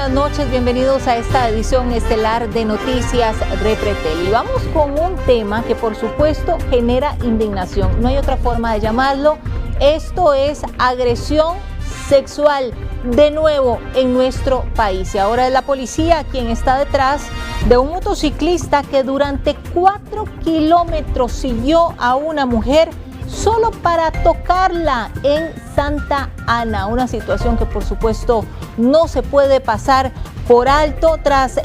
buenas noches, bienvenidos a esta edición estelar de Noticias Repretel. Y vamos con un tema que por supuesto genera indignación, no hay otra forma de llamarlo. Esto es agresión sexual de nuevo en nuestro país. Y ahora es la policía quien está detrás de un motociclista que durante 4 kilómetros siguió a una mujer solo para tocarla en Santa Ana, una situación que por supuesto no se puede pasar por alto. Tras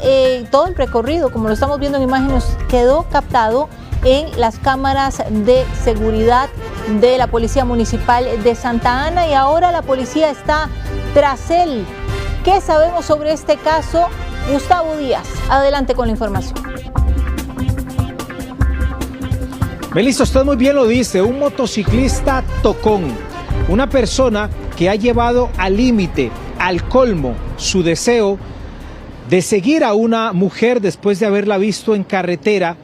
todo el recorrido, como lo estamos viendo en imágenes, quedó captado en las cámaras de seguridad de la Policía Municipal de Santa Ana y ahora la policía está tras él. ¿Qué sabemos sobre este caso? Gustavo Díaz, adelante con la información. Melissa, usted muy bien lo dice, un motociclista tocón, una persona que ha llevado al límite, al colmo, su deseo de seguir a una mujer después de haberla visto en carretera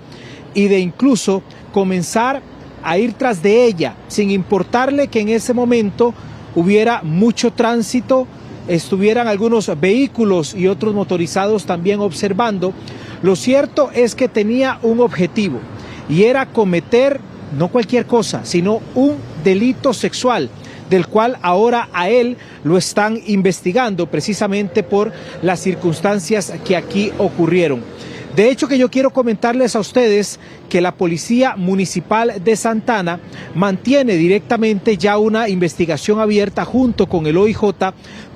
y de incluso comenzar a ir tras de ella, sin importarle que en ese momento hubiera mucho tránsito, estuvieran algunos vehículos y otros motorizados también observando. Lo cierto es que tenía un objetivo y era cometer no cualquier cosa, sino un delito sexual, del cual ahora a él lo están investigando precisamente por las circunstancias que aquí ocurrieron. De hecho, que yo quiero comentarles a ustedes que la Policía Municipal de Santa Ana mantiene directamente ya una investigación abierta junto con el OIJ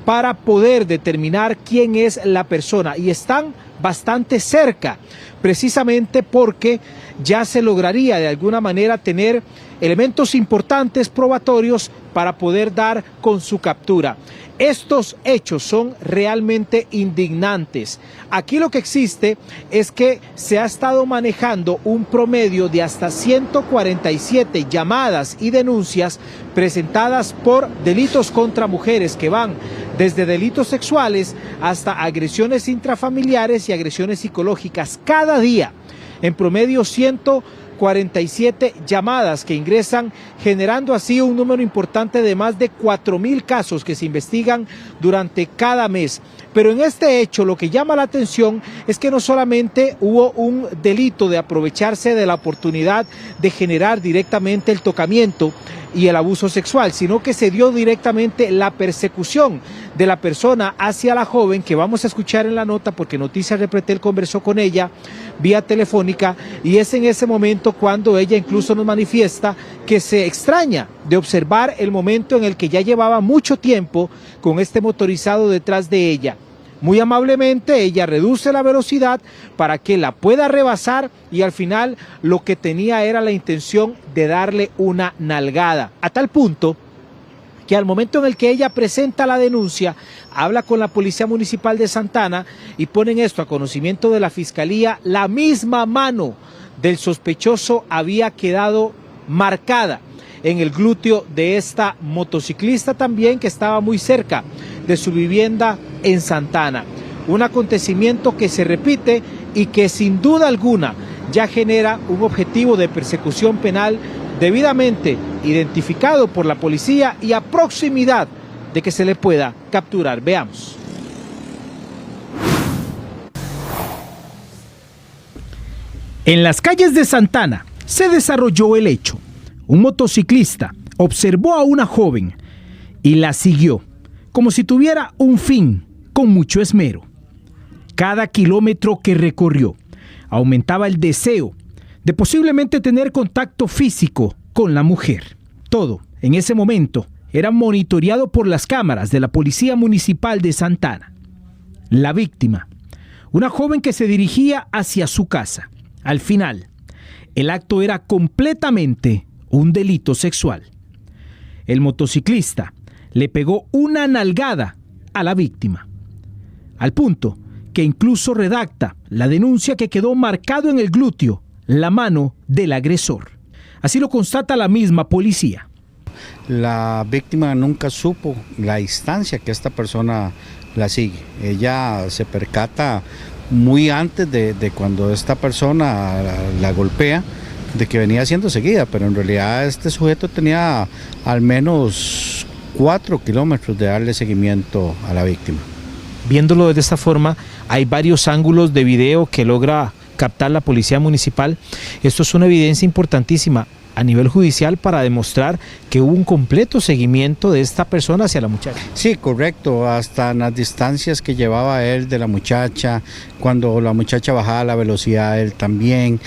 para poder determinar quién es la persona y están bastante cerca, precisamente porque ya se lograría de alguna manera tener elementos importantes probatorios para poder dar con su captura. Estos hechos son realmente indignantes. Aquí lo que existe es que se ha estado manejando un promedio de hasta 147 llamadas y denuncias presentadas por delitos contra mujeres que van desde delitos sexuales hasta agresiones intrafamiliares y agresiones psicológicas cada día. En promedio 147 llamadas que ingresan, generando así un número importante de más de 4.000 casos que se investigan durante cada mes. Pero en este hecho lo que llama la atención es que no solamente hubo un delito de aprovecharse de la oportunidad de generar directamente el tocamiento y el abuso sexual, sino que se dio directamente la persecución de la persona hacia la joven, que vamos a escuchar en la nota porque Noticias Repretel conversó con ella vía telefónica, y es en ese momento cuando ella incluso nos manifiesta que se extraña de observar el momento en el que ya llevaba mucho tiempo con este motorizado detrás de ella. Muy amablemente ella reduce la velocidad para que la pueda rebasar y al final lo que tenía era la intención de darle una nalgada, a tal punto que al momento en el que ella presenta la denuncia, habla con la Policía Municipal de Santa Ana y ponen esto a conocimiento de la Fiscalía, la misma mano del sospechoso había quedado marcada en el glúteo de esta motociclista también, que estaba muy cerca de su vivienda en Santa Ana. Un acontecimiento que se repite y que sin duda alguna ya genera un objetivo de persecución penal debidamente identificado por la policía y a proximidad de que se le pueda capturar. Veamos. En las calles de Santa Ana se desarrolló el hecho. Un motociclista observó a una joven y la siguió, como si tuviera un fin, con mucho esmero. Cada kilómetro que recorrió aumentaba el deseo de posiblemente tener contacto físico con la mujer. Todo, en ese momento, era monitoreado por las cámaras de la Policía Municipal de Santa Ana. La víctima, una joven que se dirigía hacia su casa. Al final, el acto era completamente un delito sexual. El motociclista le pegó una nalgada a la víctima, al punto que incluso redacta la denuncia que quedó marcado en el glúteo la mano del agresor. Así lo constata la misma policía. La víctima nunca supo la distancia que esta persona la sigue. Ella se percata muy antes de cuando esta persona la golpea, de que venía siendo seguida, pero en realidad este sujeto tenía al menos 4 kilómetros de darle seguimiento a la víctima. viéndolo de esta forma, hay varios ángulos de video que logra captar la policía municipal. Esto es una evidencia importantísima a nivel judicial para demostrar que hubo un completo seguimiento de esta persona hacia la muchacha. Sí, correcto, hasta en las distancias que llevaba él de la muchacha, cuando la muchacha bajaba la velocidad, él también.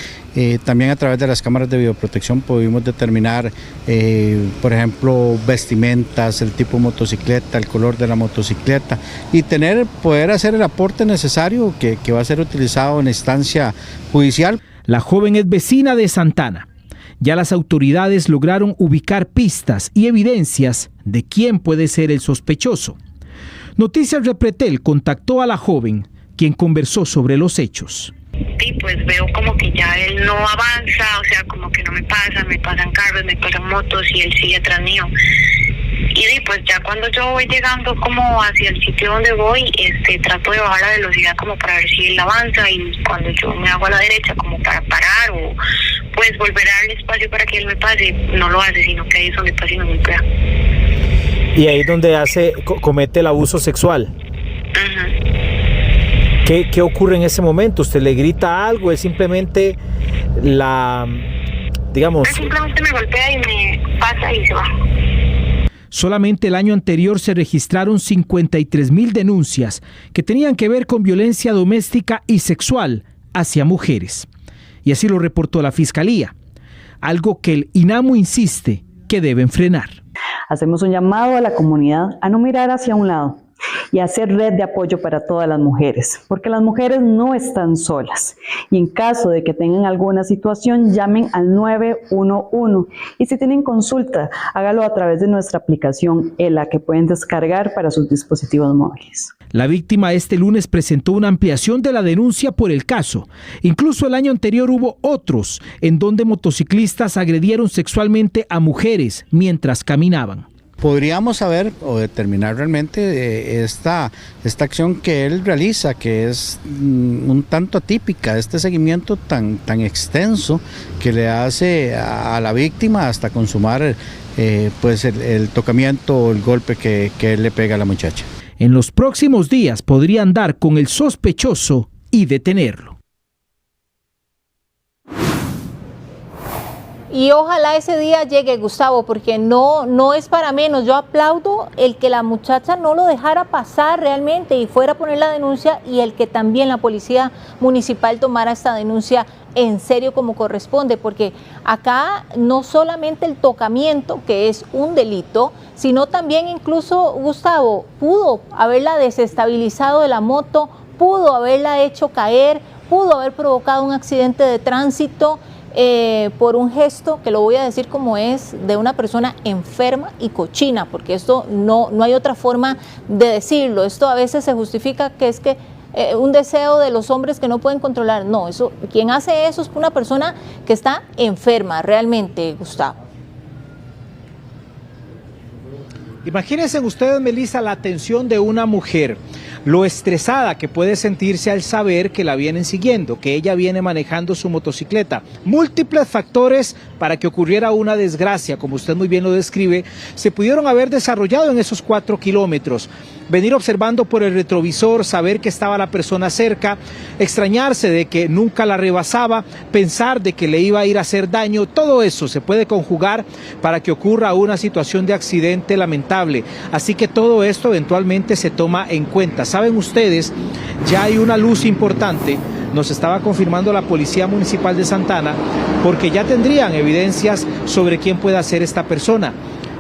También a través de las cámaras de videoprotección pudimos determinar, por ejemplo, vestimentas, el tipo de motocicleta, el color de la motocicleta y poder hacer el aporte necesario que va a ser utilizado en instancia judicial. La joven es vecina de Santana. Ya las autoridades lograron ubicar pistas y evidencias de quién puede ser el sospechoso. Noticias Repretel contactó a la joven, quien conversó sobre los hechos. Sí, pues veo como que ya él no avanza, o sea, como que no me pasan carros, me pasan motos y él sigue atrás mío. Y pues ya cuando yo voy llegando como hacia el sitio donde voy, trato de bajar la velocidad como para ver si él avanza, y cuando yo me hago a la derecha como para parar o pues volver a darle espacio para que él me pase, no lo hace, sino que ahí es donde pasa y me golpea. Y ahí es donde comete el abuso sexual. Uh-huh. ¿Qué ocurre en ese momento? ¿Usted le grita algo? ¿Él simplemente Él simplemente me golpea y me pasa y se va. Solamente el año anterior se registraron 53,000 denuncias que tenían que ver con violencia doméstica y sexual hacia mujeres. Y así lo reportó la Fiscalía, algo que el INAMU insiste que deben frenar. Hacemos un llamado a la comunidad a no mirar hacia un lado y hacer red de apoyo para todas las mujeres, porque las mujeres no están solas, y en caso de que tengan alguna situación, llamen al 911, y si tienen consulta, hágalo a través de nuestra aplicación ELA, que pueden descargar para sus dispositivos móviles. La víctima este lunes presentó una ampliación de la denuncia por el caso. Incluso el año anterior hubo otros en donde motociclistas agredieron sexualmente a mujeres mientras caminaban. Podríamos saber o determinar realmente esta acción que él realiza, que es un tanto atípica, este seguimiento tan extenso que le hace a la víctima hasta consumar pues el tocamiento o el golpe que él le pega a la muchacha. En los próximos días podrían dar con el sospechoso y detenerlo. Y ojalá ese día llegue, Gustavo, porque no es para menos. Yo aplaudo el que la muchacha no lo dejara pasar realmente y fuera a poner la denuncia, y el que también la policía municipal tomara esta denuncia en serio como corresponde, porque acá no solamente el tocamiento, que es un delito, sino también incluso, Gustavo, pudo haberla desestabilizado de la moto, pudo haberla hecho caer, pudo haber provocado un accidente de tránsito, por un gesto que lo voy a decir como es, de una persona enferma y cochina, porque esto no hay otra forma de decirlo. Esto a veces se justifica que es que un deseo de los hombres que no pueden controlar. No, eso, quien hace eso es una persona que está enferma realmente, Gustavo. Imagínense ustedes, Melissa, la atención de una mujer, lo estresada que puede sentirse al saber que la vienen siguiendo, que ella viene manejando su motocicleta. Múltiples factores para que ocurriera una desgracia, como usted muy bien lo describe, se pudieron haber desarrollado en esos 4 kilómetros. Venir observando por el retrovisor, saber que estaba la persona cerca, extrañarse de que nunca la rebasaba, pensar de que le iba a ir a hacer daño, todo eso se puede conjugar para que ocurra una situación de accidente lamentable. Así que todo esto eventualmente se toma en cuenta. Saben ustedes, ya hay una luz importante, nos estaba confirmando la Policía Municipal de Santana, porque ya tendrían evidencias sobre quién puede ser esta persona.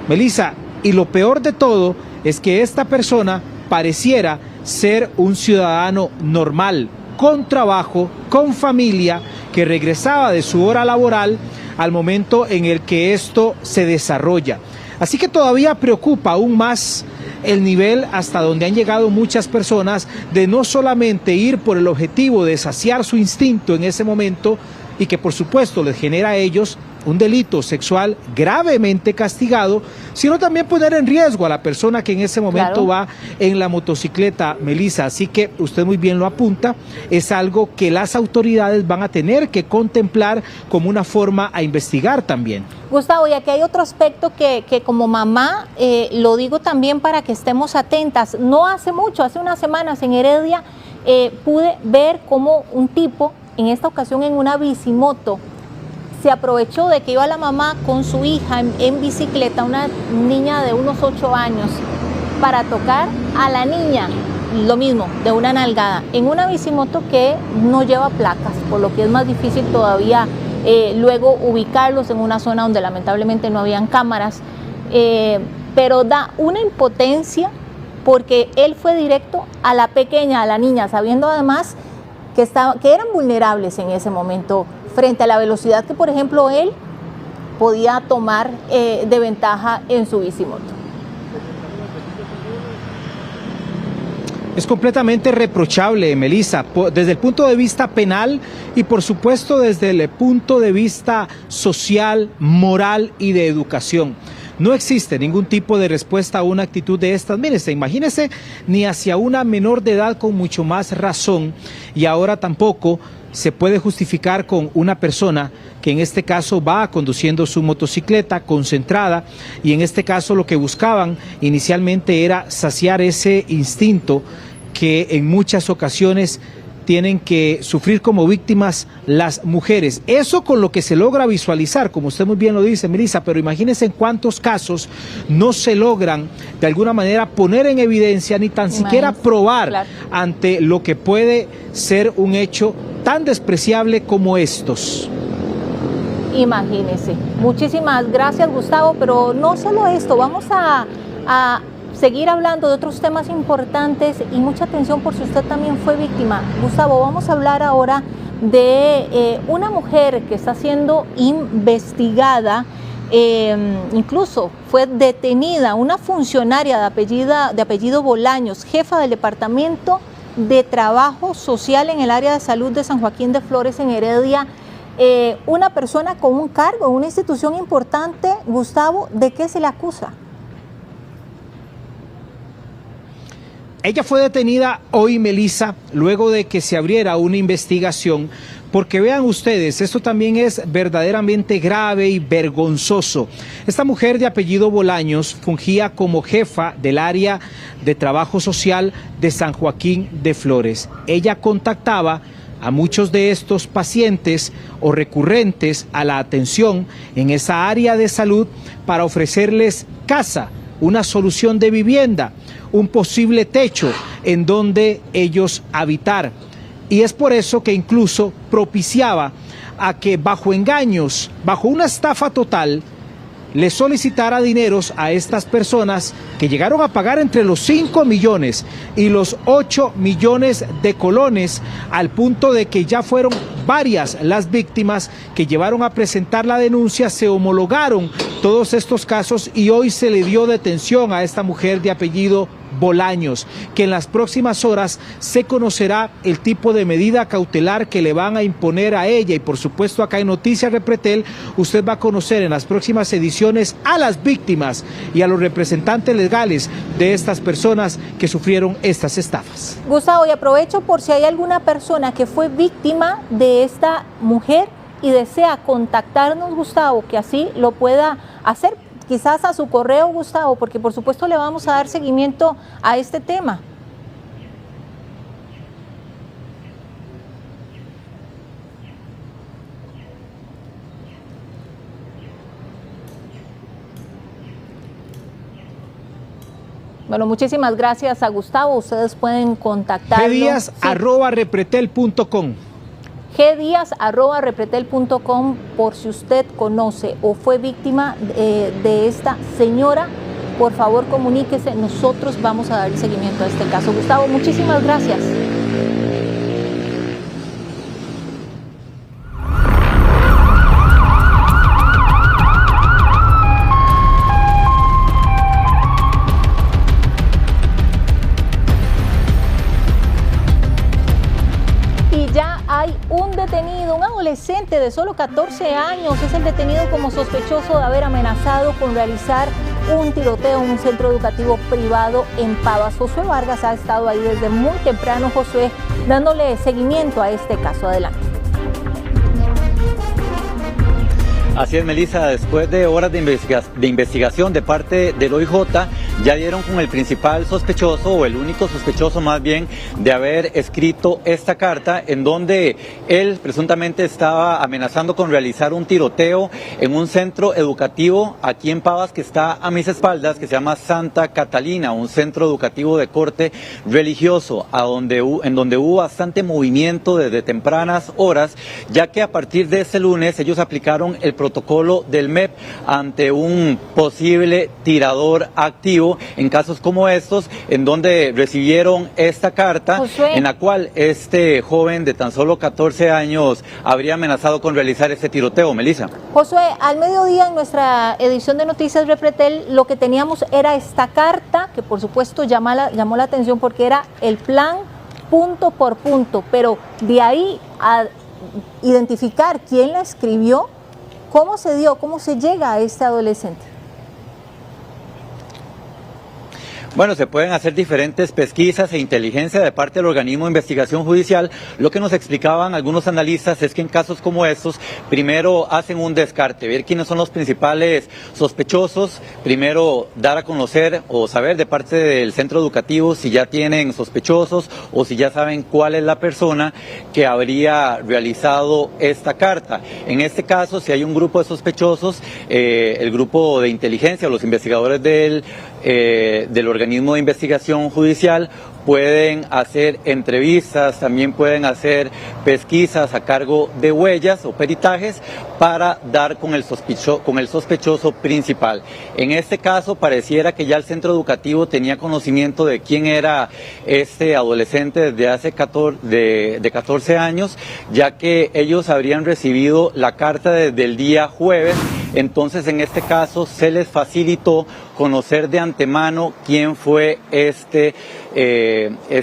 Melissa, y lo peor de todo es que esta persona pareciera ser un ciudadano normal, con trabajo, con familia, que regresaba de su hora laboral al momento en el que esto se desarrolla. Así que todavía preocupa aún más el nivel hasta donde han llegado muchas personas de no solamente ir por el objetivo de saciar su instinto en ese momento, y que por supuesto les genera a ellos un delito sexual gravemente castigado, sino también poner en riesgo a la persona que en ese momento va en la motocicleta, Melissa. Así que usted muy bien lo apunta, es algo que las autoridades van a tener que contemplar como una forma a investigar también. Gustavo, y aquí hay otro aspecto que como mamá lo digo también para que estemos atentas. No hace mucho, hace unas semanas en Heredia, pude ver cómo un tipo, en esta ocasión en una bicimoto, se aprovechó de que iba la mamá con su hija en bicicleta, una niña de unos 8 años, para tocar a la niña, lo mismo, de una nalgada, en una bicimoto que no lleva placas, por lo que es más difícil todavía luego ubicarlos en una zona donde lamentablemente no habían cámaras, pero da una impotencia porque él fue directo a la pequeña, a la niña, sabiendo además que eran vulnerables en ese momento frente a la velocidad que, por ejemplo, él podía tomar de ventaja en su bicimoto. Es completamente reprochable, Melissa, desde el punto de vista penal y por supuesto desde el punto de vista social, moral y de educación. No existe ningún tipo de respuesta a una actitud de estas. Mírese, imagínese, ni hacia una menor de edad con mucho más razón, y ahora tampoco se puede justificar con una persona que en este caso va conduciendo su motocicleta concentrada, y en este caso lo que buscaban inicialmente era saciar ese instinto que en muchas ocasiones tienen que sufrir como víctimas las mujeres. Eso con lo que se logra visualizar, como usted muy bien lo dice, Melissa, pero imagínense en cuántos casos no se logran de alguna manera poner en evidencia ni tan siquiera probar ante lo que puede ser un hecho tan despreciable como estos. Imagínese. Muchísimas gracias, Gustavo, pero no solo esto, vamos a seguir hablando de otros temas importantes y mucha atención por si usted también fue víctima. Gustavo, vamos a hablar ahora de una mujer que está siendo investigada, incluso fue detenida, una funcionaria de apellido Bolaños, jefa del Departamento de Trabajo Social en el área de salud de San Joaquín de Flores en Heredia. Una persona con un cargo en una institución importante. Gustavo, ¿de qué se le acusa? Ella fue detenida hoy, Melissa, luego de que se abriera una investigación, porque vean ustedes, esto también es verdaderamente grave y vergonzoso. Esta mujer de apellido Bolaños fungía como jefa del área de trabajo social de San Joaquín de Flores. Ella contactaba a muchos de estos pacientes o recurrentes a la atención en esa área de salud para ofrecerles casa, una solución de vivienda, un posible techo en donde ellos habitar. Y es por eso que incluso propiciaba a que bajo engaños, bajo una estafa total, le solicitara dineros a estas personas que llegaron a pagar entre los 5 millones y los 8 millones de colones, al punto de que ya fueron varias las víctimas que llevaron a presentar la denuncia. Se homologaron todos estos casos y hoy se le dio detención a esta mujer de apellido Bolaños, que en las próximas horas se conocerá el tipo de medida cautelar que le van a imponer a ella. Y por supuesto acá en Noticias Repretel usted va a conocer en las próximas ediciones a las víctimas y a los representantes legales de estas personas que sufrieron estas estafas. Gustavo, y aprovecho por si hay alguna persona que fue víctima de esta mujer y desea contactarnos, Gustavo, que así lo pueda hacer, quizás a su correo, Gustavo, porque por supuesto le vamos a dar seguimiento a este tema. Bueno, muchísimas gracias a Gustavo. Ustedes pueden contactarlo. gdias@repretel.com. gdias@repretel.com por si usted conoce o fue víctima de esta señora. Por favor, comuníquese. Nosotros vamos a dar seguimiento a este caso. Gustavo, muchísimas gracias. detenido, un adolescente de solo 14 años, es el detenido como sospechoso de haber amenazado con realizar un tiroteo en un centro educativo privado en Pavas. Josué Vargas ha estado ahí desde muy temprano, Josué, dándole seguimiento a este caso. Adelante. Así es, Melissa, después de horas de investigación de parte del OIJ, ya dieron con el principal sospechoso, o el único sospechoso más bien, de haber escrito esta carta en donde él presuntamente estaba amenazando con realizar un tiroteo en un centro educativo aquí en Pavas que está a mis espaldas, que se llama Santa Catalina, un centro educativo de corte religioso, en donde hubo bastante movimiento desde tempranas horas, ya que a partir de este lunes ellos aplicaron el protocolo del MEP ante un posible tirador activo en casos como estos, en donde recibieron esta carta, Josué, en la cual este joven de tan solo 14 años habría amenazado con realizar este tiroteo. Melissa. Josué, al mediodía en nuestra edición de Noticias Repretel lo que teníamos era esta carta, que por supuesto llamó la atención porque era el plan punto por punto, pero de ahí a identificar quién la escribió, ¿cómo se dio, cómo se llega a este adolescente? Bueno, se pueden hacer diferentes pesquisas e inteligencia de parte del organismo de investigación judicial. Lo que nos explicaban algunos analistas es que en casos como estos, primero hacen un descarte, ver quiénes son los principales sospechosos, primero dar a conocer o saber de parte del centro educativo si ya tienen sospechosos o si ya saben cuál es la persona que habría realizado esta carta. En este caso, si hay un grupo de sospechosos, el grupo de inteligencia, los investigadores del organismo de investigación judicial pueden hacer entrevistas, también pueden hacer pesquisas a cargo de huellas o peritajes para dar con el sospechoso principal. En este caso pareciera que ya el centro educativo tenía conocimiento de quién era este adolescente desde hace 14 años, ya que ellos habrían recibido la carta desde el día jueves. Entonces, en este caso, se les facilitó conocer de antemano quién fue este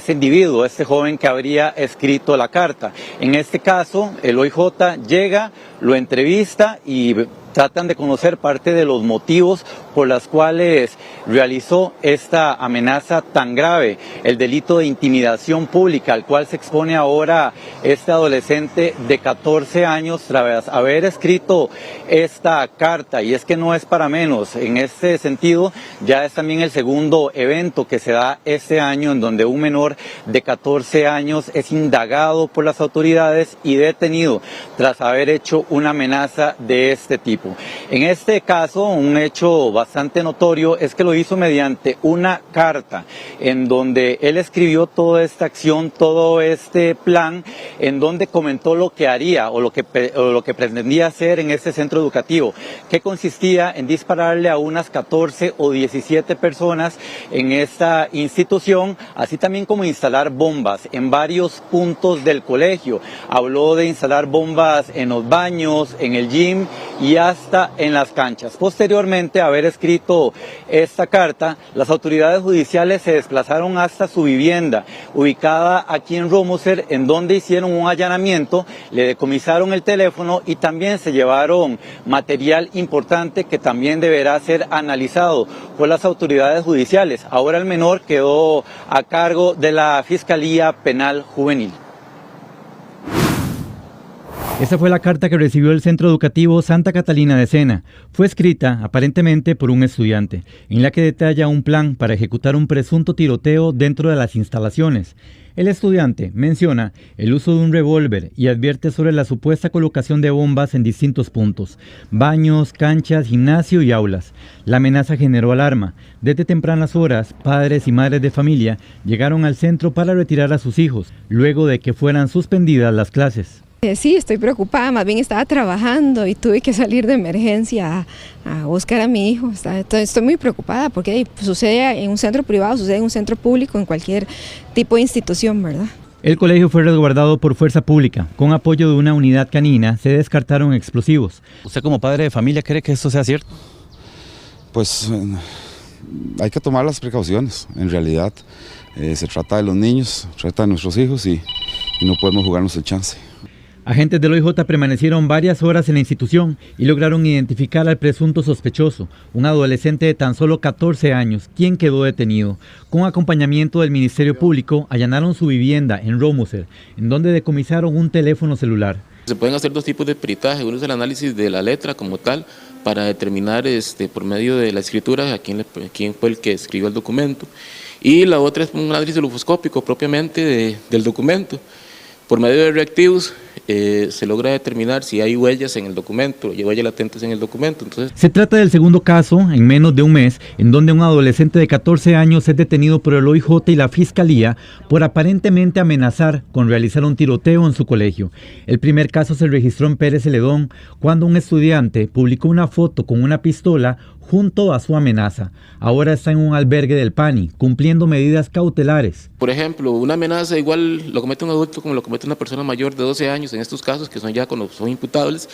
individuo, este joven que habría escrito la carta. En este caso, el OIJ llega, lo entrevista y tratan de conocer parte de los motivos por los cuales realizó esta amenaza tan grave, el delito de intimidación pública, al cual se expone ahora este adolescente de 14 años tras haber escrito esta carta. Y es que no es para menos, en este sentido ya es también el segundo evento que se da este año en donde un menor de 14 años es indagado por las autoridades y detenido tras haber hecho una amenaza de este tipo. En este caso, un hecho bastante notorio es que lo hizo mediante una carta en donde él escribió toda esta acción, todo este plan, en donde comentó lo que haría o lo que pretendía hacer en este centro educativo, que consistía en dispararle a unas 14 o 17 personas en esta institución, así también como instalar bombas en varios puntos del colegio. Habló de instalar bombas en los baños, en el gym y hasta en las canchas. Posteriormente a haber escrito esta carta, las autoridades judiciales se desplazaron hasta su vivienda, ubicada aquí en Romoser, en donde hicieron un allanamiento, le decomisaron el teléfono y también se llevaron material importante que también deberá ser analizado por las autoridades judiciales. Ahora el menor quedó a cargo de la Fiscalía Penal Juvenil. Esa fue la carta que recibió el Centro Educativo Santa Catalina de Sena. Fue escrita, aparentemente, por un estudiante, en la que detalla un plan para ejecutar un presunto tiroteo dentro de las instalaciones. El estudiante menciona el uso de un revólver y advierte sobre la supuesta colocación de bombas en distintos puntos: baños, canchas, gimnasio y aulas. La amenaza generó alarma. Desde tempranas horas, padres y madres de familia llegaron al centro para retirar a sus hijos, luego de que fueran suspendidas las clases. Sí, estoy preocupada, más bien estaba trabajando y tuve que salir de emergencia a buscar a mi hijo. Estoy muy preocupada porque sucede en un centro privado, sucede en un centro público, en cualquier tipo de institución, ¿verdad? El colegio fue resguardado por fuerza pública. Con apoyo de una unidad canina se descartaron explosivos. ¿Usted como padre de familia cree que esto sea cierto? Pues hay que tomar las precauciones, en realidad. Se trata de los niños, se trata de nuestros hijos y no podemos jugarnos el chance. Agentes del OIJ permanecieron varias horas en la institución y lograron identificar al presunto sospechoso, un adolescente de tan solo 14 años, quien quedó detenido. Con acompañamiento del Ministerio Público, allanaron su vivienda en Romoser, en donde decomisaron un teléfono celular. Se pueden hacer dos tipos de peritaje. Uno es el análisis de la letra como tal, para determinar por medio de la escritura a quién fue el que escribió el documento. Y la otra es un análisis lufoscópico propiamente del documento. Por medio de reactivos se logra determinar si hay huellas en el documento, y huellas latentes en el documento. Entonces, se trata del segundo caso en menos de un mes en donde un adolescente de 14 años es detenido por el OIJ y la Fiscalía por aparentemente amenazar con realizar un tiroteo en su colegio. El primer caso se registró en Pérez Celedón cuando un estudiante publicó una foto con una pistola junto a su amenaza. Ahora está en un albergue del PANI, cumpliendo medidas cautelares. Por ejemplo, una amenaza igual lo comete un adulto como lo comete una persona mayor de 12 años en estos casos, que son ya cuando son imputables,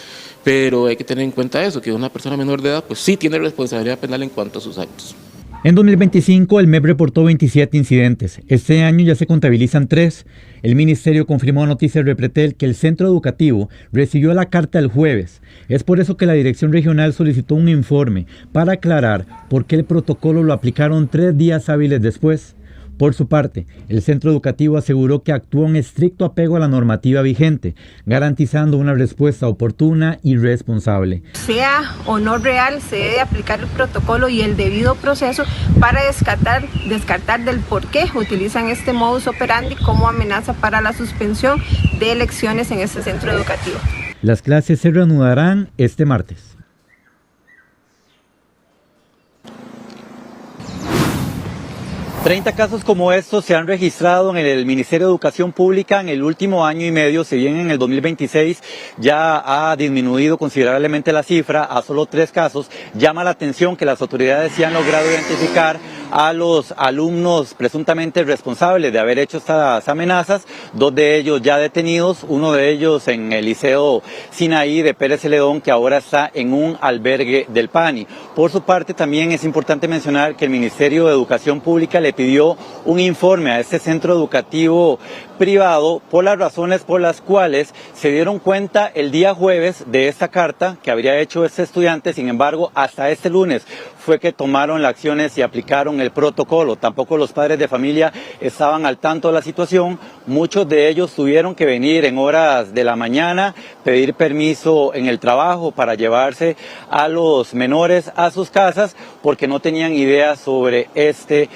pero hay que tener en cuenta eso, que una persona menor de edad pues sí tiene responsabilidad penal en cuanto a sus actos. En 2025, el MEP reportó 27 incidentes. Este año ya se contabilizan 3. El ministerio confirmó a Noticias Repretel que el centro educativo recibió la carta el jueves. Es por eso que la dirección regional solicitó un informe para aclarar por qué el protocolo lo aplicaron 3 días hábiles después. Por su parte, el centro educativo aseguró que actuó en estricto apego a la normativa vigente, garantizando una respuesta oportuna y responsable. Sea o no real, se debe aplicar el protocolo y el debido proceso para descartar del por qué utilizan este modus operandi como amenaza para la suspensión de lecciones en este centro educativo. Las clases se reanudarán este martes. 30 casos como estos se han registrado en el Ministerio de Educación Pública en el último año y medio, si bien en el 2026 ya ha disminuido considerablemente la cifra a solo 3 casos. Llama la atención que las autoridades sí han logrado identificar a los alumnos presuntamente responsables de haber hecho estas amenazas, 2 de ellos ya detenidos, uno de ellos en el Liceo Sinaí de Pérez Celedón, que ahora está en un albergue del PANI. Por su parte, también es importante mencionar que el Ministerio de Educación Pública le pidió un informe a este centro educativo privado por las razones por las cuales se dieron cuenta el día jueves de esta carta que habría hecho este estudiante. Sin embargo, hasta este lunes fue que tomaron las acciones y aplicaron el protocolo. Tampoco los padres de familia estaban al tanto de la situación. Muchos de ellos tuvieron que venir en horas de la mañana, pedir permiso en el trabajo para llevarse a los menores a sus casas porque no tenían idea sobre este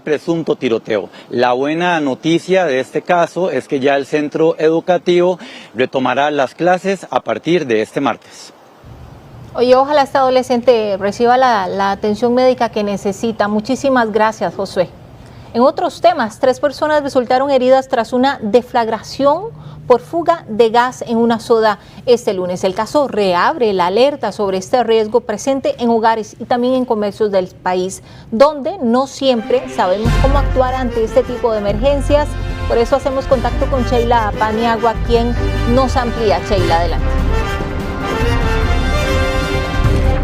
presunto tiroteo. La buena noticia de este caso es que ya el centro educativo retomará las clases a partir de este martes. Oye, ojalá este adolescente reciba la atención médica que necesita. Muchísimas gracias, Josué. En otros temas, 3 personas resultaron heridas tras una deflagración por fuga de gas en una soda este lunes. El caso reabre la alerta sobre este riesgo presente en hogares y también en comercios del país, donde no siempre sabemos cómo actuar ante este tipo de emergencias. Por eso hacemos contacto con Sheila Paniagua, quien nos amplía. Sheila, adelante.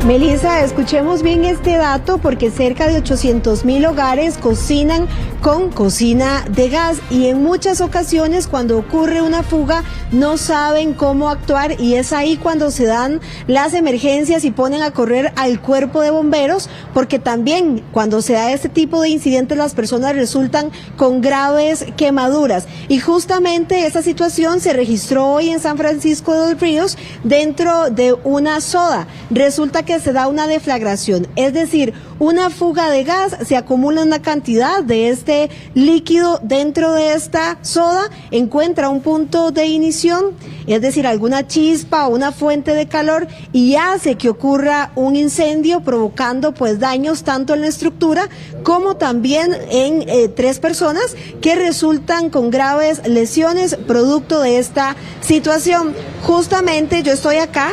Melissa, escuchemos bien este dato porque cerca de 800,000 hogares cocinan con cocina de gas y en muchas ocasiones cuando ocurre una fuga no saben cómo actuar y es ahí cuando se dan las emergencias y ponen a correr al cuerpo de bomberos, porque también cuando se da este tipo de incidentes las personas resultan con graves quemaduras y justamente esa situación se registró hoy en San Francisco de los Ríos dentro de una soda. Resulta que se da una deflagración, es decir, una fuga de gas, se acumula una cantidad de este líquido dentro de esta soda, encuentra un punto de ignición, es decir, alguna chispa o una fuente de calor y hace que ocurra un incendio provocando pues daños tanto en la estructura como también en 3 personas que resultan con graves lesiones producto de esta situación. Justamente yo estoy acá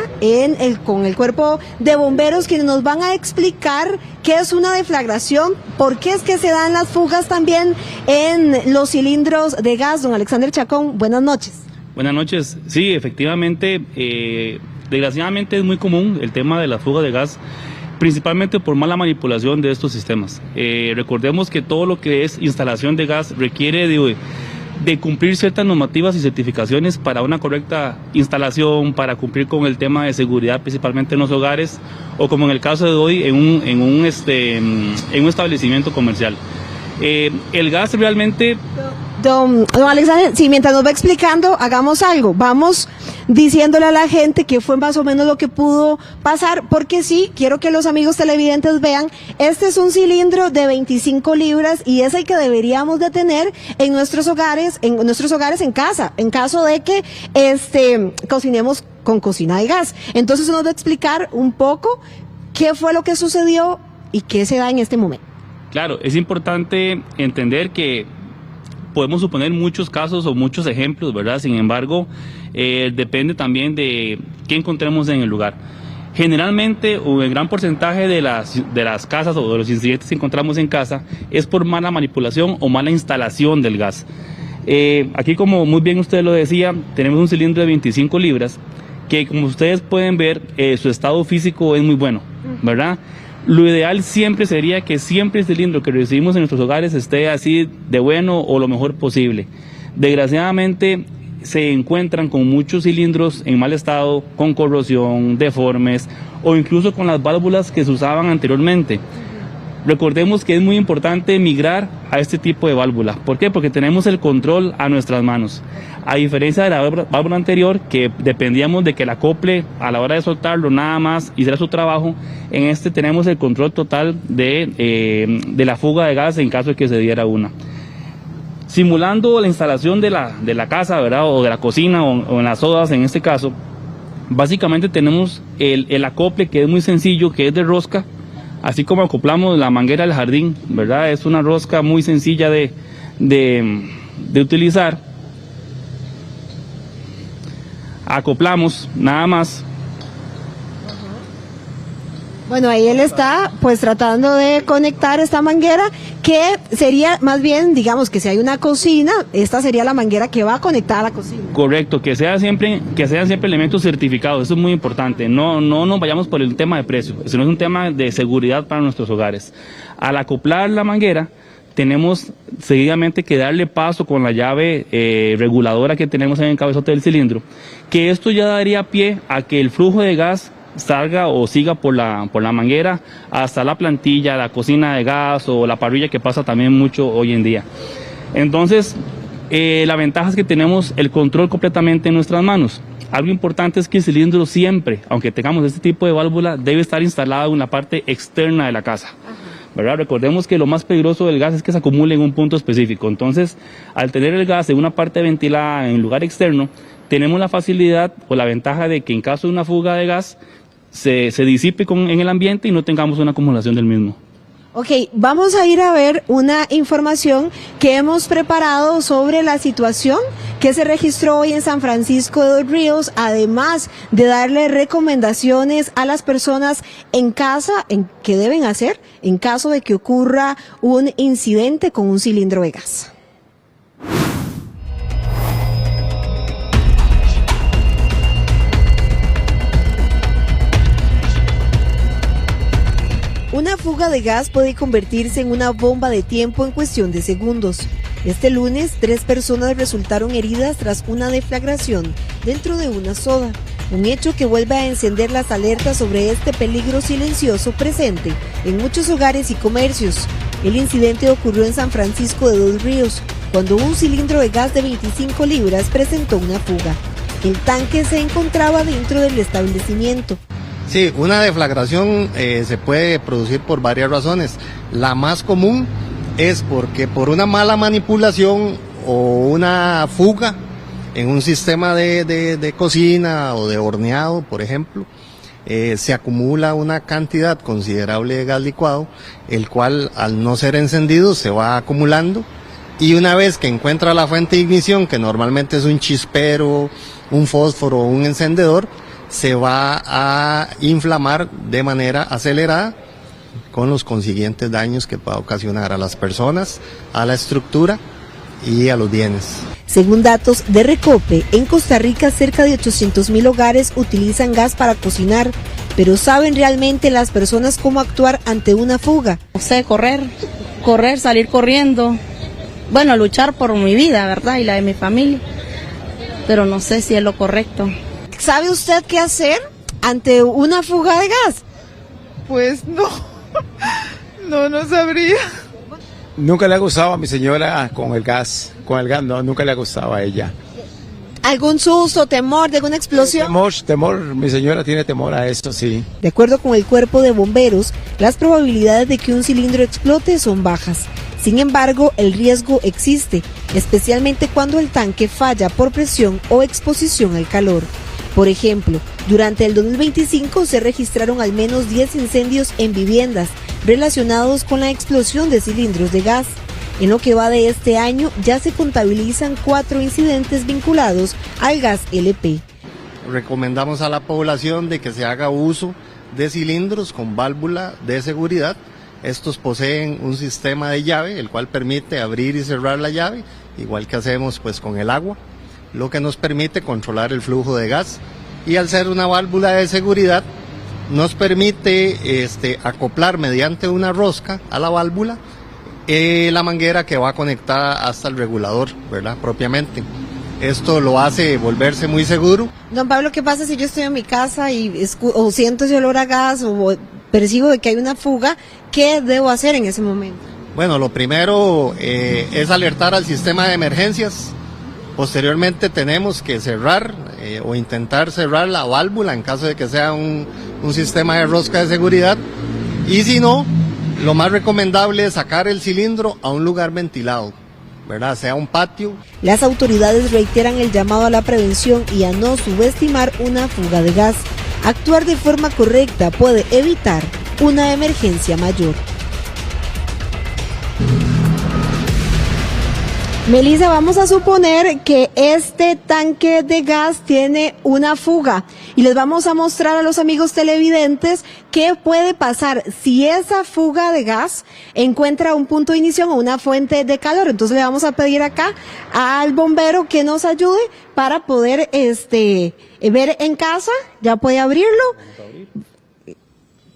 con el cuerpo de bomberos quienes nos van a explicar qué es una deflagración, por qué es que se dan las fugas también en los cilindros de gas. Don Alexander Chacón, buenas noches. Buenas noches. Sí, efectivamente, desgraciadamente es muy común el tema de la fuga de gas, principalmente por mala manipulación de estos sistemas. Recordemos que todo lo que es instalación de gas requiere de cumplir ciertas normativas y certificaciones para una correcta instalación, para cumplir con el tema de seguridad, principalmente en los hogares, o como en el caso de hoy, en un establecimiento comercial. El gas realmente... Don Alexander, si mientras nos va explicando, hagamos algo, vamos diciéndole a la gente qué fue más o menos lo que pudo pasar, porque sí, quiero que los amigos televidentes vean, este es un cilindro de 25 libras y es el que deberíamos de tener en nuestros hogares en casa, en caso de que cocinemos con cocina de gas. Entonces nos va a explicar un poco qué fue lo que sucedió y qué se da en este momento. Claro, es importante entender que podemos suponer muchos casos o muchos ejemplos, ¿verdad? Sin embargo, depende también de qué encontremos en el lugar. Generalmente, el gran porcentaje de las casas o de los incidentes que encontramos en casa es por mala manipulación o mala instalación del gas. Aquí, como muy bien usted lo decía, tenemos un cilindro de 25 libras que, como ustedes pueden ver, su estado físico es muy bueno, ¿verdad? Lo ideal siempre sería que siempre el cilindro que recibimos en nuestros hogares esté así de bueno o lo mejor posible. Desgraciadamente se encuentran con muchos cilindros en mal estado, con corrosión, deformes o incluso con las válvulas que se usaban anteriormente. Recordemos que es muy importante migrar a este tipo de válvula. ¿Por qué? Porque tenemos el control a nuestras manos. A diferencia de la válvula anterior, que dependíamos de que el acople a la hora de soltarlo nada más hiciera su trabajo, en este tenemos el control total de la fuga de gas en caso de que se diera una. Simulando la instalación de la casa, ¿verdad? O de la cocina o en las sodas en este caso, básicamente tenemos el acople, que es muy sencillo, que es de rosca. Así como acoplamos la manguera del jardín, ¿verdad? Es una rosca muy sencilla de utilizar. Acoplamos nada más. Bueno, ahí él está pues tratando de conectar esta manguera, que sería más bien, digamos que si hay una cocina, esta sería la manguera que va a conectar a la cocina. Correcto, que sean siempre elementos certificados, eso es muy importante. No nos vayamos por el tema de precio, sino es un tema de seguridad para nuestros hogares. Al acoplar la manguera, tenemos seguidamente que darle paso con la llave reguladora que tenemos en el cabezote del cilindro, que esto ya daría pie a que el flujo de gas salga o siga por la manguera hasta la plantilla, la cocina de gas o la parrilla, que pasa también mucho hoy en día. Entonces, la ventaja es que tenemos el control completamente en nuestras manos. Algo importante es que el cilindro siempre, aunque tengamos este tipo de válvula, debe estar instalado en la parte externa de la casa, ¿verdad? Recordemos que lo más peligroso del gas es que se acumule en un punto específico. Entonces, al tener el gas en una parte ventilada en lugar externo, tenemos la facilidad o la ventaja de que en caso de una fuga de gas se disipe en el ambiente y no tengamos una acumulación del mismo. Ok, vamos a ir a ver una información que hemos preparado sobre la situación que se registró hoy en San Francisco de los Ríos, además de darle recomendaciones a las personas en casa en qué deben hacer en caso de que ocurra un incidente con un cilindro de gas. Una fuga de gas puede convertirse en una bomba de tiempo en cuestión de segundos. Este lunes, 3 personas resultaron heridas tras una deflagración dentro de una soda, un hecho que vuelve a encender las alertas sobre este peligro silencioso presente en muchos hogares y comercios. El incidente ocurrió en San Francisco de los Ríos, cuando un cilindro de gas de 25 libras presentó una fuga. El tanque se encontraba dentro del establecimiento. Sí, una deflagración se puede producir por varias razones. La más común es porque por una mala manipulación o una fuga en un sistema de cocina o de horneado, por ejemplo, se acumula una cantidad considerable de gas licuado, el cual al no ser encendido se va acumulando, y una vez que encuentra la fuente de ignición, que normalmente es un chispero, un fósforo o un encendedor, se va a inflamar de manera acelerada, con los consiguientes daños que pueda ocasionar a las personas, a la estructura y a los bienes. Según datos de Recope, en Costa Rica cerca de 800,000 hogares utilizan gas para cocinar, pero ¿saben realmente las personas cómo actuar ante una fuga? O sea, correr, salir corriendo bueno, luchar por mi vida, ¿verdad? Y la de mi familia. Pero no sé si es lo correcto. ¿Sabe usted qué hacer ante una fuga de gas? Pues no sabría. Nunca le ha gustado a mi señora con el gas no, nunca le ha gustado a ella. ¿Algún susto, temor de alguna explosión? Temor, mi señora tiene temor a esto, sí. De acuerdo con el cuerpo de bomberos, las probabilidades de que un cilindro explote son bajas. Sin embargo, el riesgo existe, especialmente cuando el tanque falla por presión o exposición al calor. Por ejemplo, durante el 2025 se registraron al menos 10 incendios en viviendas relacionados con la explosión de cilindros de gas. En lo que va de este año ya se contabilizan 4 incidentes vinculados al gas LP. Recomendamos a la población de que se haga uso de cilindros con válvula de seguridad. Estos poseen un sistema de llave, el cual permite abrir y cerrar la llave, igual que hacemos pues con el agua, lo que nos permite controlar el flujo de gas. Y al ser una válvula de seguridad, nos permite acoplar mediante una rosca a la válvula la manguera que va conectada hasta el regulador, ¿verdad? Propiamente. Esto lo hace volverse muy seguro. Don Pablo, ¿qué pasa si yo estoy en mi casa y o siento ese olor a gas o percibo de que hay una fuga? ¿Qué debo hacer en ese momento? Bueno, lo primero es alertar al sistema de emergencias. Posteriormente tenemos que cerrar o intentar cerrar la válvula en caso de que sea un sistema de rosca de seguridad. Y si no, lo más recomendable es sacar el cilindro a un lugar ventilado, ¿verdad? Sea un patio. Las autoridades reiteran el llamado a la prevención y a no subestimar una fuga de gas. Actuar de forma correcta puede evitar una emergencia mayor. Melissa, vamos a suponer que este tanque de gas tiene una fuga y les vamos a mostrar a los amigos televidentes qué puede pasar si esa fuga de gas encuentra un punto de ignición o una fuente de calor. Entonces le vamos a pedir acá al bombero que nos ayude para poder ver en casa, ya puede abrirlo.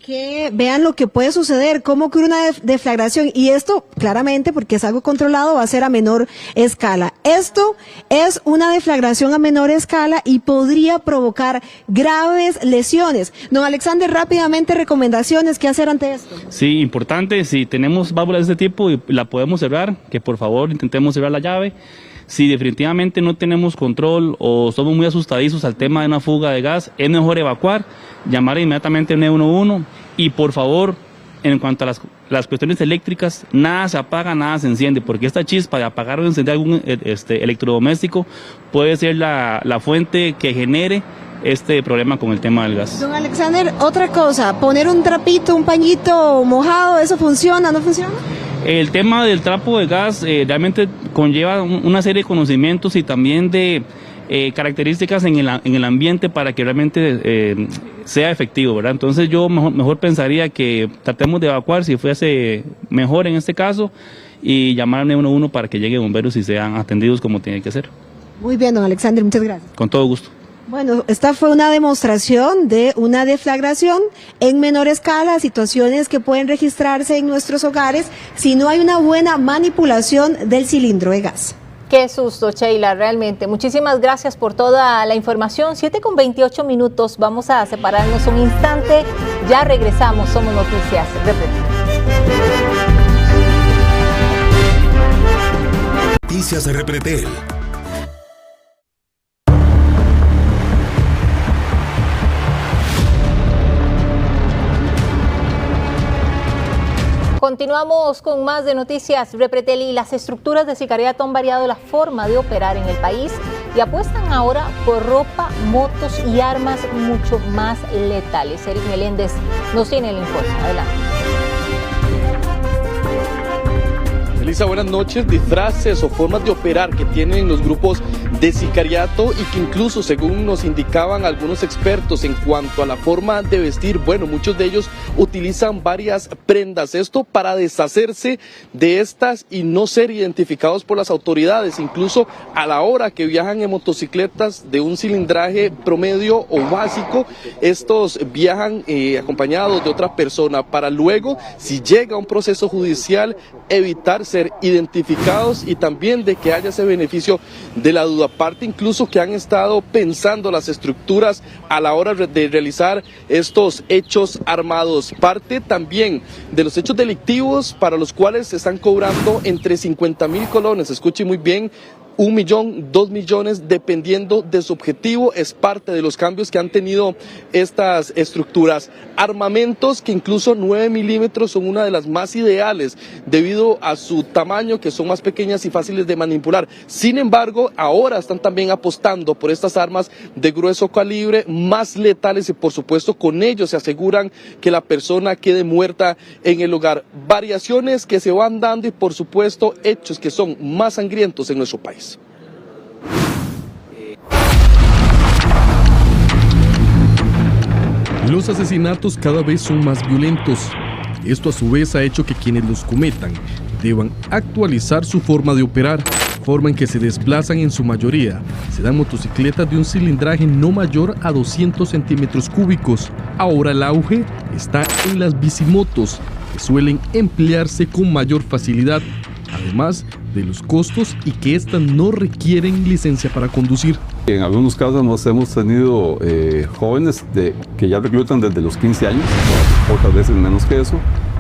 Que vean lo que puede suceder, cómo ocurre una deflagración, y esto claramente, porque es algo controlado, va a ser a menor escala. Esto es una deflagración a menor escala y podría provocar graves lesiones. Don Alexander, rápidamente recomendaciones, ¿qué hacer ante esto? Sí, importante, si tenemos válvulas de este tipo y la podemos cerrar, que por favor intentemos cerrar la llave. Si definitivamente no tenemos control o somos muy asustadizos al tema de una fuga de gas, es mejor evacuar, llamar inmediatamente al 911 y por favor, en cuanto a las cuestiones eléctricas, nada se apaga, nada se enciende, porque esta chispa de apagar o encender algún electrodoméstico puede ser la fuente que genere este problema con el tema del gas. Don Alexander, otra cosa, poner un trapito, un pañito mojado, ¿eso funciona, no funciona? El tema del trapo de gas realmente conlleva una serie de conocimientos y también de características en el ambiente para que realmente sea efectivo, ¿verdad? Entonces yo mejor pensaría que tratemos de evacuar si fuese mejor en este caso y llamar al 911 para que lleguen bomberos y sean atendidos como tiene que ser. Muy bien, don Alexander, muchas gracias. Con todo gusto. Bueno, esta fue una demostración de una deflagración en menor escala, situaciones que pueden registrarse en nuestros hogares si no hay una buena manipulación del cilindro de gas. Qué susto, Sheila, realmente. Muchísimas gracias por toda la información. 7:28. Vamos a separarnos un instante. Ya regresamos. Somos Noticias Repretel. Noticias Repretel. Continuamos con más de Noticias Repretel y las estructuras de sicariato han variado la forma de operar en el país y apuestan ahora por ropa, motos y armas mucho más letales. Eric Meléndez nos tiene el informe. Adelante. Elisa, buenas noches. Disfraces o formas de operar que tienen los grupos de sicariato y que incluso, según nos indicaban algunos expertos en cuanto a la forma de vestir, bueno, muchos de ellos utilizan varias prendas, esto para deshacerse de estas y no ser identificados por las autoridades, incluso a la hora que viajan en motocicletas de un cilindraje promedio o básico, estos viajan acompañados de otra persona para luego, si llega un proceso judicial, evitar ser identificados y también de que haya ese beneficio de la duda. Aparte incluso que han estado pensando las estructuras a la hora de realizar estos hechos armados. Parte también de los hechos delictivos para los cuales se están cobrando entre 50.000 colones, escuche muy bien, 1 millón, 2 millones, dependiendo de su objetivo, es parte de los cambios que han tenido estas estructuras. Armamentos que incluso 9 milímetros son una de las más ideales debido a su tamaño, que son más pequeñas y fáciles de manipular. Sin embargo, ahora están también apostando por estas armas de grueso calibre, más letales y por supuesto con ellos se aseguran que la persona quede muerta en el lugar. Variaciones que se van dando y por supuesto hechos que son más sangrientos en nuestro país. Los asesinatos cada vez son más violentos. Esto a su vez ha hecho que quienes los cometan deban actualizar su forma de operar, forma en que se desplazan en su mayoría. Se dan motocicletas de un cilindraje no mayor a 200 centímetros cúbicos. Ahora el auge está en las bicimotos, que suelen emplearse con mayor facilidad, además de los costos y que estas no requieren licencia para conducir. En algunos casos hemos tenido jóvenes que ya reclutan desde los 15 años, otras veces menos que eso,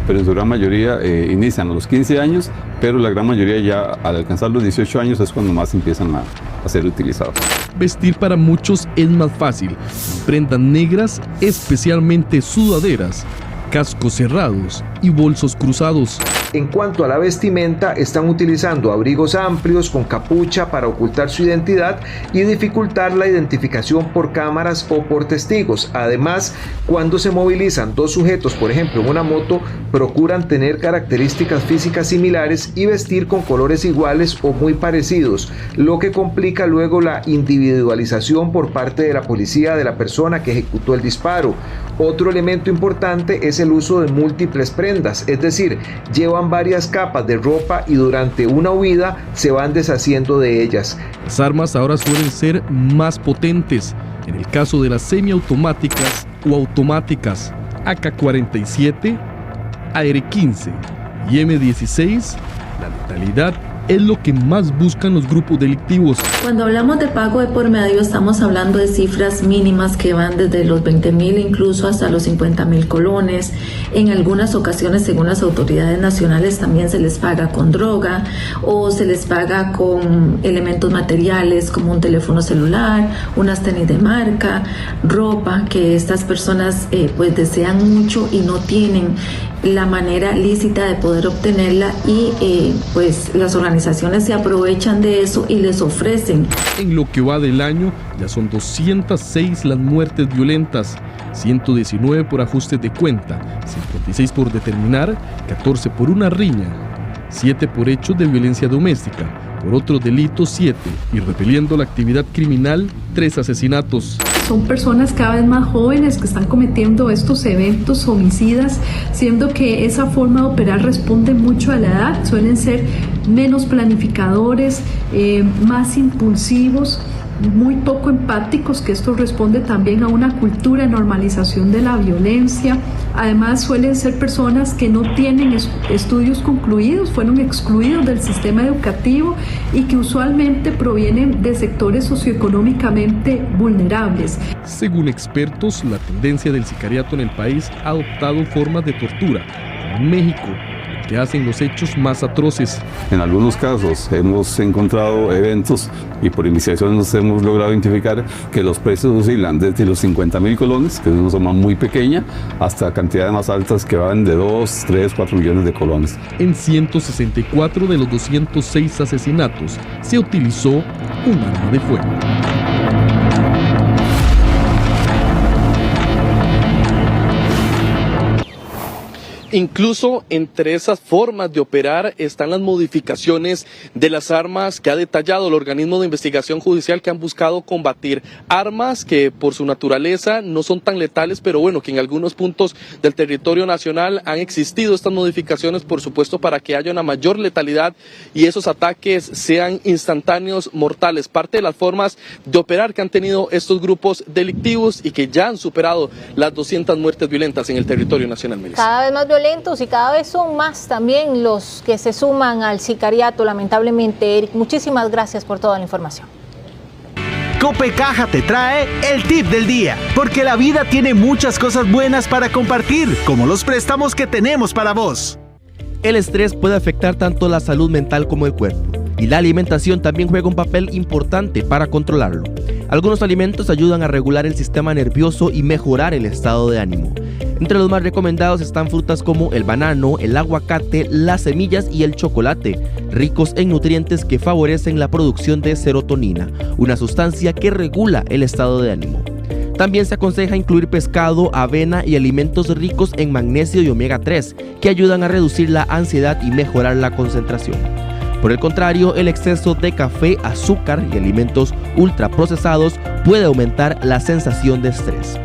pero en su gran mayoría inician a los 15 años, pero la gran mayoría ya al alcanzar los 18 años es cuando más empiezan a ser utilizados. Vestir para muchos es más fácil, prendas negras, especialmente sudaderas, cascos cerrados y bolsos cruzados. En cuanto a la vestimenta, están utilizando abrigos amplios con capucha para ocultar su identidad y dificultar la identificación por cámaras o por testigos. Además, cuando se movilizan dos sujetos, por ejemplo en una moto, procuran tener características físicas similares y vestir con colores iguales o muy parecidos, lo que complica luego la individualización por parte de la policía de la persona que ejecutó el disparo. Otro elemento importante es el uso de múltiples prendas, es decir, llevan varias capas de ropa y durante una huida se van deshaciendo de ellas. Las armas ahora suelen ser más potentes, en el caso de las semiautomáticas o automáticas, AK-47, AR-15 y M16, la letalidad es lo que más buscan los grupos delictivos. Cuando hablamos de pago de por medio, estamos hablando de cifras mínimas que van desde los 20.000 incluso hasta los 50.000 colones. En algunas ocasiones, según las autoridades nacionales, también se les paga con droga o se les paga con elementos materiales como un teléfono celular, unas tenis de marca, ropa que estas personas pues desean mucho y no tienen la manera lícita de poder obtenerla y pues las organizaciones se aprovechan de eso y les ofrecen. En lo que va del año ya son 206 las muertes violentas, 119 por ajustes de cuenta, 56 por determinar, 14 por una riña, 7 por hechos de violencia doméstica, por otros delitos 7 y repeliendo la actividad criminal 3 asesinatos. Son personas cada vez más jóvenes que están cometiendo estos eventos homicidas, siendo que esa forma de operar responde mucho a la edad, suelen ser menos planificadores, más impulsivos, muy poco empáticos, que esto responde también a una cultura de normalización de la violencia. Además suelen ser personas que no tienen estudios concluidos, fueron excluidos del sistema educativo y que usualmente provienen de sectores socioeconómicamente vulnerables. Según expertos, la tendencia del sicariato en el país ha adoptado formas de tortura. En México, que hacen los hechos más atroces. En algunos casos hemos encontrado eventos y por investigaciones hemos logrado identificar que los precios oscilan desde los 50.000 colones, que es una suma muy pequeña, hasta cantidades más altas que van de 2, 3, 4 millones de colones. En 164 de los 206 asesinatos se utilizó un arma de fuego. Incluso entre esas formas de operar están las modificaciones de las armas que ha detallado el organismo de investigación judicial, que han buscado combatir armas que por su naturaleza no son tan letales, pero bueno, que en algunos puntos del territorio nacional han existido estas modificaciones, por supuesto, para que haya una mayor letalidad y esos ataques sean instantáneos, mortales. Parte de las formas de operar que han tenido estos grupos delictivos y que ya han superado las 200 muertes violentas en el territorio nacional. Melissa. Cada vez más violentos y cada vez son más también los que se suman al sicariato, lamentablemente. Eric, muchísimas gracias por toda la información. Copecaja te trae el tip del día, porque la vida tiene muchas cosas buenas para compartir, como los préstamos que tenemos para vos. El estrés puede afectar tanto la salud mental como el cuerpo, y la alimentación también juega un papel importante para controlarlo. Algunos alimentos ayudan a regular el sistema nervioso y mejorar el estado de ánimo. Entre los más recomendados están frutas como el banano, el aguacate, las semillas y el chocolate, ricos en nutrientes que favorecen la producción de serotonina, una sustancia que regula el estado de ánimo. También se aconseja incluir pescado, avena y alimentos ricos en magnesio y omega 3, que ayudan a reducir la ansiedad y mejorar la concentración. Por el contrario, el exceso de café, azúcar y alimentos ultraprocesados puede aumentar la sensación de estrés.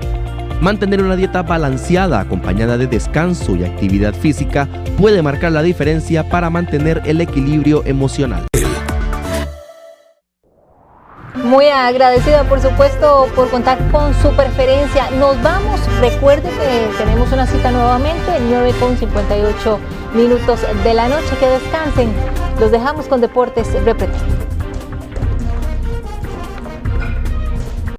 Mantener una dieta balanceada acompañada de descanso y actividad física puede marcar la diferencia para mantener el equilibrio emocional. Muy agradecida, por supuesto, por contar con su preferencia. Nos vamos. Recuerde que tenemos una cita nuevamente, 9:58 de la noche. Que descansen. Los dejamos con Deportes Repretel.